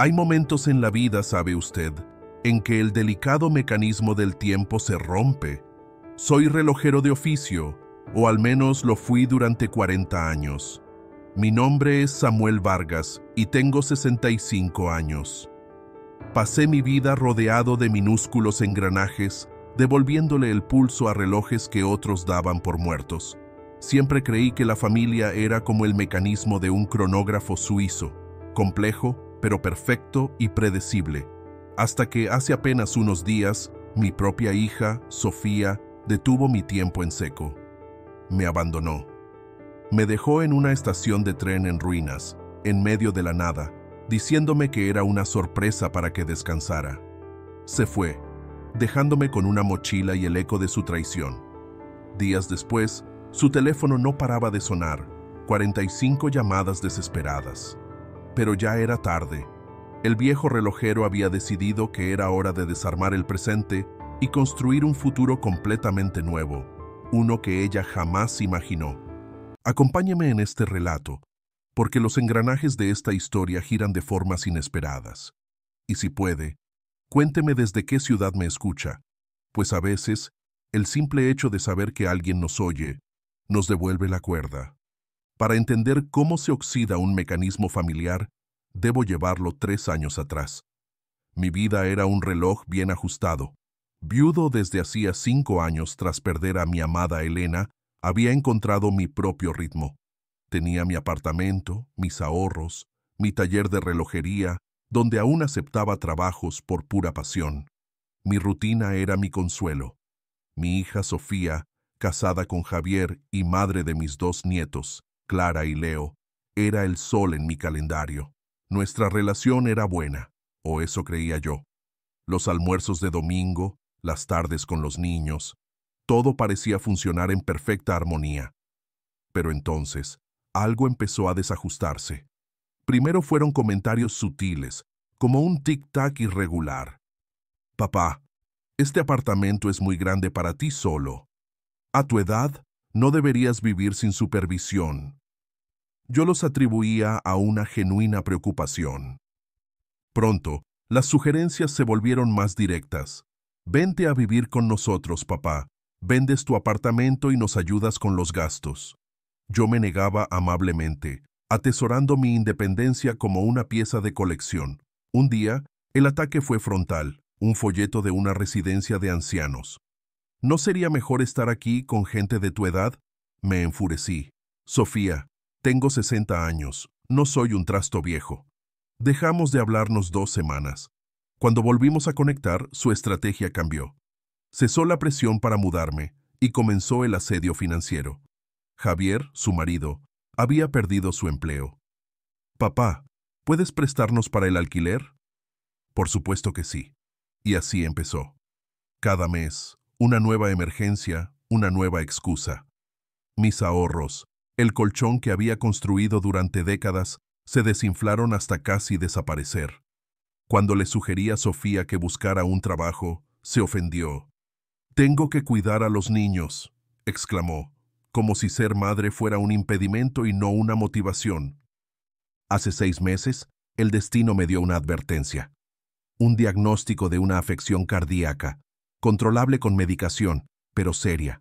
Hay momentos en la vida, sabe usted, en que el delicado mecanismo del tiempo se rompe. Soy relojero de oficio, o al menos lo fui durante 40 años. Mi nombre es Samuel Vargas y tengo 65 años. Pasé mi vida rodeado de minúsculos engranajes, devolviéndole el pulso a relojes que otros daban por muertos. Siempre creí que la familia era como el mecanismo de un cronógrafo suizo, complejo, pero perfecto y predecible, hasta que hace apenas unos días, mi propia hija, Sofía, detuvo mi tiempo en seco. Me abandonó. Me dejó en una estación de tren en ruinas, en medio de la nada, diciéndome que era una sorpresa para que descansara. Se fue, dejándome con una mochila y el eco de su traición. Días después, su teléfono no paraba de sonar, 45 llamadas desesperadas. Pero ya era tarde. El viejo relojero había decidido que era hora de desarmar el presente y construir un futuro completamente nuevo, uno que ella jamás imaginó. Acompáñeme en este relato, porque los engranajes de esta historia giran de formas inesperadas. Y si puede, cuénteme desde qué ciudad me escucha, pues a veces, el simple hecho de saber que alguien nos oye, nos devuelve la cuerda. Para entender cómo se oxida un mecanismo familiar, debo llevarlo 3 años atrás. Mi vida era un reloj bien ajustado. Viudo desde hacía 5 años tras perder a mi amada Elena, había encontrado mi propio ritmo. Tenía mi apartamento, mis ahorros, mi taller de relojería, donde aún aceptaba trabajos por pura pasión. Mi rutina era mi consuelo. Mi hija Sofía, casada con Javier y madre de mis 2 nietos, Clara y Leo, era el sol en mi calendario. Nuestra relación era buena, o eso creía yo. Los almuerzos de domingo, las tardes con los niños, todo parecía funcionar en perfecta armonía. Pero entonces, algo empezó a desajustarse. Primero fueron comentarios sutiles, como un tic-tac irregular. Papá, este apartamento es muy grande para ti solo. A tu edad, no deberías vivir sin supervisión. Yo los atribuía a una genuina preocupación. Pronto, las sugerencias se volvieron más directas. Vente a vivir con nosotros, papá. Vendes tu apartamento y nos ayudas con los gastos. Yo me negaba amablemente, atesorando mi independencia como una pieza de colección. Un día, el ataque fue frontal, un folleto de una residencia de ancianos. ¿No sería mejor estar aquí con gente de tu edad? Me enfurecí. Sofía, tengo 60 años, no soy un trasto viejo. Dejamos de hablarnos 2 semanas. Cuando volvimos a conectar, su estrategia cambió. Cesó la presión para mudarme y comenzó el asedio financiero. Javier, su marido, había perdido su empleo. Papá, ¿puedes prestarnos para el alquiler? Por supuesto que sí. Y así empezó. Cada mes, una nueva emergencia, una nueva excusa. Mis ahorros, el colchón que había construido durante décadas, se desinflaron hasta casi desaparecer. Cuando le sugerí a Sofía que buscara un trabajo, se ofendió. «Tengo que cuidar a los niños», exclamó, como si ser madre fuera un impedimento y no una motivación. Hace 6 meses, el destino me dio una advertencia. Un diagnóstico de una afección cardíaca, controlable con medicación, pero seria.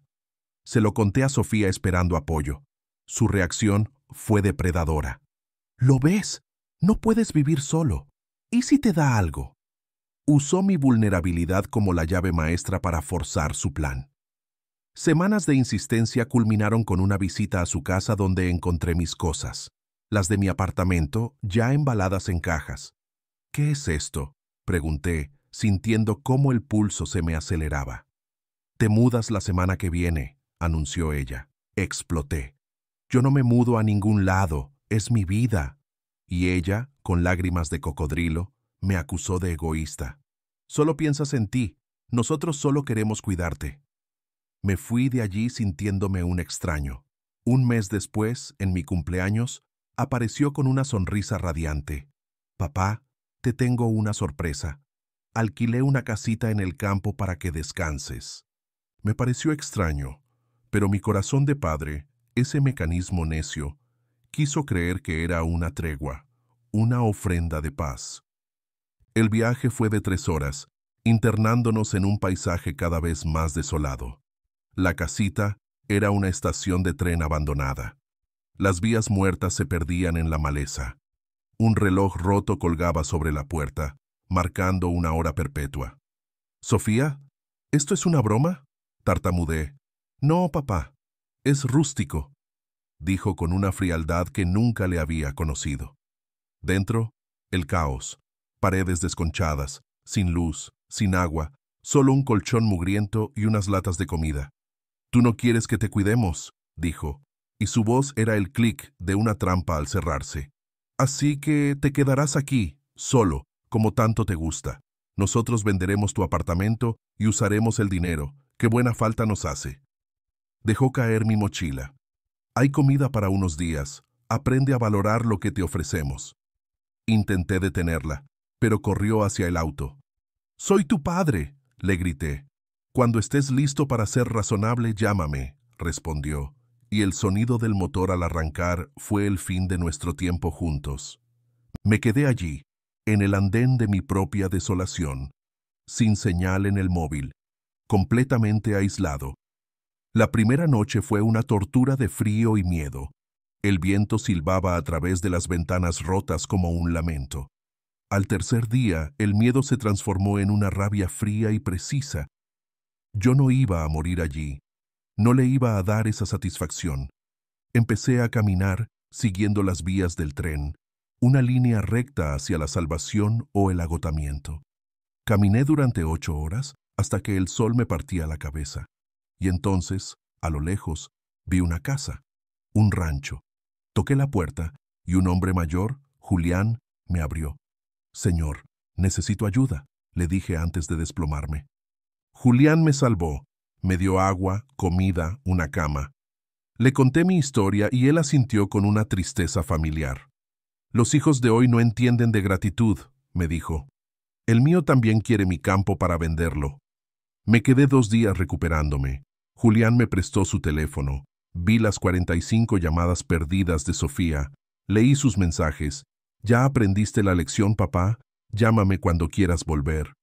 Se lo conté a Sofía esperando apoyo. Su reacción fue depredadora. «¿Lo ves? No puedes vivir solo. ¿Y si te da algo?» Usó mi vulnerabilidad como la llave maestra para forzar su plan. Semanas de insistencia culminaron con una visita a su casa donde encontré mis cosas, las de mi apartamento ya embaladas en cajas. «¿Qué es esto?», pregunté, sintiendo cómo el pulso se me aceleraba. «Te mudas la semana que viene», anunció ella. Exploté. «Yo no me mudo a ningún lado, es mi vida». Y ella, con lágrimas de cocodrilo, me acusó de egoísta. «Solo piensas en ti, nosotros solo queremos cuidarte». Me fui de allí sintiéndome un extraño. Un mes después, en mi cumpleaños, apareció con una sonrisa radiante. «Papá, te tengo una sorpresa. Alquilé una casita en el campo para que descanses». Me pareció extraño, pero mi corazón de padre, ese mecanismo necio, quiso creer que era una tregua, una ofrenda de paz. El viaje fue de 3 horas, internándonos en un paisaje cada vez más desolado. La casita era una estación de tren abandonada. Las vías muertas se perdían en la maleza. Un reloj roto colgaba sobre la puerta, marcando una hora perpetua. «Sofía, ¿esto es una broma?», tartamudeé. «No, papá, es rústico», dijo con una frialdad que nunca le había conocido. Dentro, el caos, paredes desconchadas, sin luz, sin agua, solo un colchón mugriento y unas latas de comida. «¿Tú no quieres que te cuidemos?», dijo, y su voz era el clic de una trampa al cerrarse. «Así que te quedarás aquí, solo, como tanto te gusta. Nosotros venderemos tu apartamento y usaremos el dinero. Qué buena falta nos hace». Dejó caer mi mochila. «Hay comida para unos días. Aprende a valorar lo que te ofrecemos». Intenté detenerla, pero corrió hacia el auto. «Soy tu padre», le grité. «Cuando estés listo para ser razonable, llámame», respondió, y el sonido del motor al arrancar fue el fin de nuestro tiempo juntos. Me quedé allí, en el andén de mi propia desolación, sin señal en el móvil, completamente aislado. La primera noche fue una tortura de frío y miedo. El viento silbaba a través de las ventanas rotas como un lamento. Al tercer día, el miedo se transformó en una rabia fría y precisa. Yo no iba a morir allí. No le iba a dar esa satisfacción. Empecé a caminar, siguiendo las vías del tren, una línea recta hacia la salvación o el agotamiento. Caminé durante 8 horas hasta que el sol me partía la cabeza. Y entonces, a lo lejos, vi una casa, un rancho. Toqué la puerta y un hombre mayor, Julián, me abrió. «Señor, necesito ayuda», le dije antes de desplomarme. Julián me salvó. Me dio agua, comida, una cama. Le conté mi historia y él asintió con una tristeza familiar. «Los hijos de hoy no entienden de gratitud», me dijo. «El mío también quiere mi campo para venderlo». Me quedé 2 días recuperándome. Julián me prestó su teléfono. Vi las 45 llamadas perdidas de Sofía. Leí sus mensajes. «¿Ya aprendiste la lección, papá? Llámame cuando quieras volver».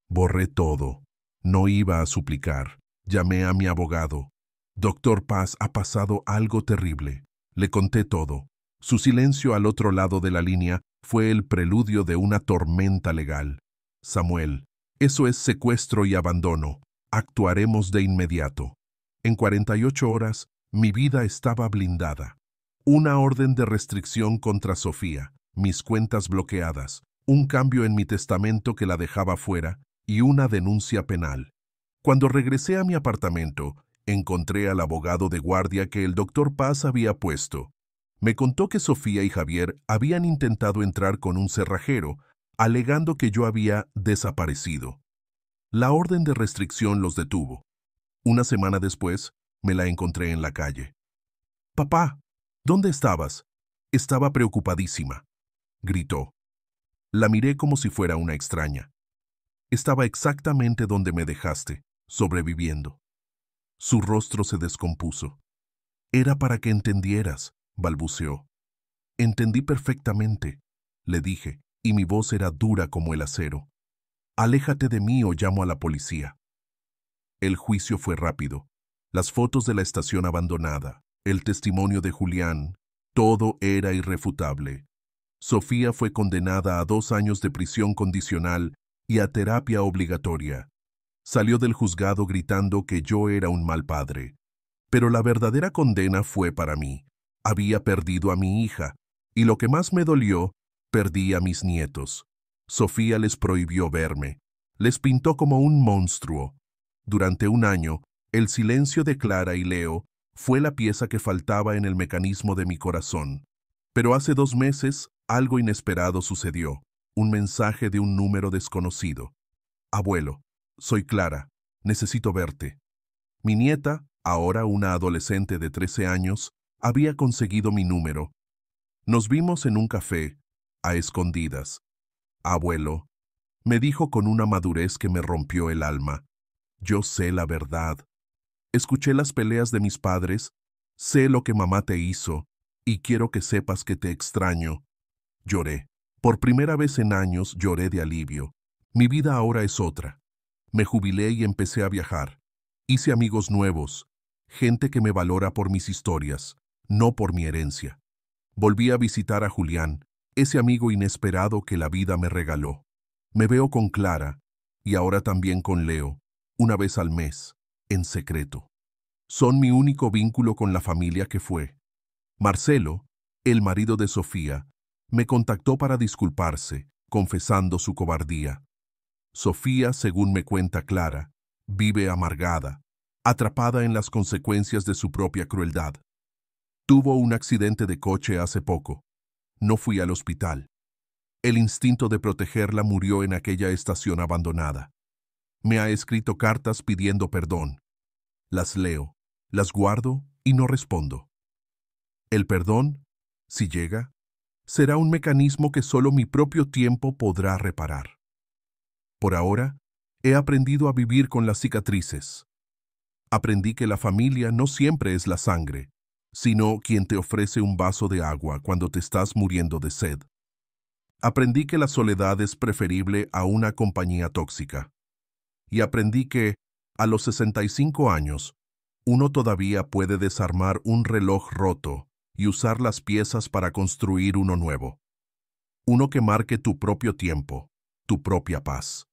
Borré todo. No iba a suplicar. Llamé a mi abogado. «Doctor Paz, ha pasado algo terrible». Le conté todo. Su silencio al otro lado de la línea fue el preludio de una tormenta legal. «Samuel, eso es secuestro y abandono. Actuaremos de inmediato». En 48 horas, mi vida estaba blindada. Una orden de restricción contra Sofía, mis cuentas bloqueadas, un cambio en mi testamento que la dejaba fuera y una denuncia penal. Cuando regresé a mi apartamento, encontré al abogado de guardia que el doctor Paz había puesto. Me contó que Sofía y Javier habían intentado entrar con un cerrajero, alegando que yo había desaparecido. La orden de restricción los detuvo. Una semana después, me la encontré en la calle. «Papá, ¿dónde estabas?». «Estaba preocupadísima», gritó. La miré como si fuera una extraña. «Estaba exactamente donde me dejaste, sobreviviendo». Su rostro se descompuso. «Era para que entendieras», balbuceó. «Entendí perfectamente», le dije, y mi voz era dura como el acero. «Aléjate de mí o llamo a la policía». El juicio fue rápido. Las fotos de la estación abandonada, el testimonio de Julián, todo era irrefutable. Sofía fue condenada a 2 años de prisión condicional y a terapia obligatoria. Salió del juzgado gritando que yo era un mal padre. Pero la verdadera condena fue para mí. Había perdido a mi hija, y lo que más me dolió, perdí a mis nietos. Sofía les prohibió verme. Les pintó como un monstruo. Durante 1 año, el silencio de Clara y Leo fue la pieza que faltaba en el mecanismo de mi corazón. Pero hace 2 meses, algo inesperado sucedió. Un mensaje de un número desconocido. «Abuelo, soy Clara. Necesito verte». Mi nieta, ahora una adolescente de 13 años, había conseguido mi número. Nos vimos en un café, a escondidas. «Abuelo», me dijo con una madurez que me rompió el alma. «Yo sé la verdad. Escuché las peleas de mis padres, sé lo que mamá te hizo, y quiero que sepas que te extraño». Lloré. Por primera vez en años lloré de alivio. Mi vida ahora es otra. Me jubilé y empecé a viajar. Hice amigos nuevos, gente que me valora por mis historias, no por mi herencia. Volví a visitar a Julián, ese amigo inesperado que la vida me regaló. Me veo con Clara, y ahora también con Leo, una vez al mes, en secreto. Son mi único vínculo con la familia que fue. Marcelo, el marido de Sofía, me contactó para disculparse, confesando su cobardía. Sofía, según me cuenta Clara, vive amargada, atrapada en las consecuencias de su propia crueldad. Tuvo un accidente de coche hace poco. No fui al hospital. El instinto de protegerla murió en aquella estación abandonada. Me ha escrito cartas pidiendo perdón. Las leo, las guardo y no respondo. El perdón, si llega, será un mecanismo que solo mi propio tiempo podrá reparar. Por ahora, he aprendido a vivir con las cicatrices. Aprendí que la familia no siempre es la sangre, sino quien te ofrece un vaso de agua cuando te estás muriendo de sed. Aprendí que la soledad es preferible a una compañía tóxica. Y aprendí que, a los 65 años, uno todavía puede desarmar un reloj roto y usar las piezas para construir uno nuevo. Uno que marque tu propio tiempo, tu propia paz.